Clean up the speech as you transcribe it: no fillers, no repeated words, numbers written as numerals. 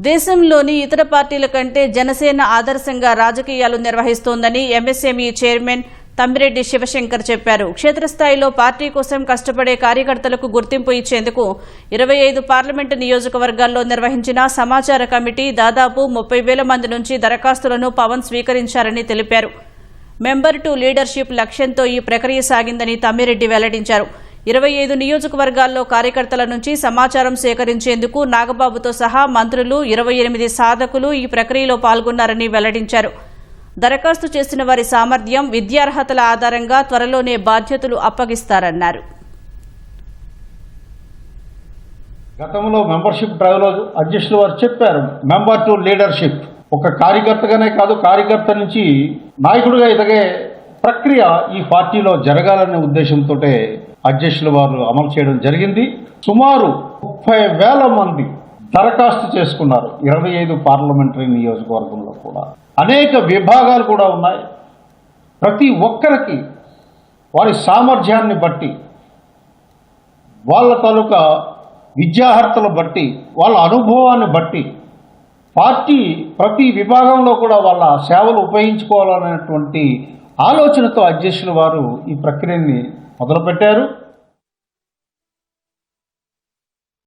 దేశంలోని ఇతర పార్టీల కంటే జనసేన ఆదర్శంగా రాజకీయాలు నిర్వహిస్తోందని ఎంఎస్ఎంఈ చైర్మన్ తమ్మిరెడ్డి శివశంకర్ చెప్పారు. క్షేత్రస్థాయిలో పార్టీ కోసం కష్టపడే కార్యకర్తలకు గుర్తింపు ఇచ్చేందుకు 25 పార్లమెంటు నియోజకవర్గాల్లో నిర్వహించిన సమాచార కమిటీ దాదాపు 30,000 మంది నుంచి దరఖాస్తులను పవన్ స్వీకరించారని తెలిపారు. మెంబర్ టు లీడర్షిప్ లక్ష్యంతో ఈ ప్రక్రియ సాగిందని తమ్మిరెడ్డి వెల్లడించారు. 25 నియోజకవర్గాల్లో కార్యకర్తల నుంచి సమాచారం సేకరించేందుకు నాగబాబుతో సహా మంత్రులు 28 సాధకులు ఈ ప్రక్రియలో పాల్గొన్నారని వెల్లడించారు. దరఖాస్తు చేసిన వారి సామర్థ్యం, విద్యార్హతల ఆధారంగా త్వరలోనే బాధ్యతలు అప్పగిస్తారన్నారు. గతంలో మెంబర్షిప్ డ్రైవ్లో అధ్యక్షులు వారు చెప్పారు, మెంబర్ టు లీడర్షిప్. ఒక కార్యకర్తగానే కాదు, కార్యకర్త నుంచి నాయకుడిగా ఎదిగే ప్రక్రియ ఈ పార్టీలో జరగాలనే ఉద్దేశంతో అధ్యక్షుల వారు అమలు చేయడం జరిగింది. సుమారు 30,000 మంది దరఖాస్తు చేసుకున్నారు 25 పార్లమెంటరీ నియోజకవర్గంలో. కూడా అనేక విభాగాలు కూడా ఉన్నాయి. ప్రతి ఒక్కరికి వారి సామర్థ్యాన్ని బట్టి, వాళ్ళ తాలూకా విద్యార్హతలు బట్టి, వాళ్ళ అనుభవాన్ని బట్టి పార్టీ ప్రతి విభాగంలో కూడా వాళ్ళ సేవలు ఉపయోగించుకోవాలనేటువంటి ఆలోచనతో అధ్యక్షుల వారు ఈ ప్రక్రియని మొదలుపెట్టారు.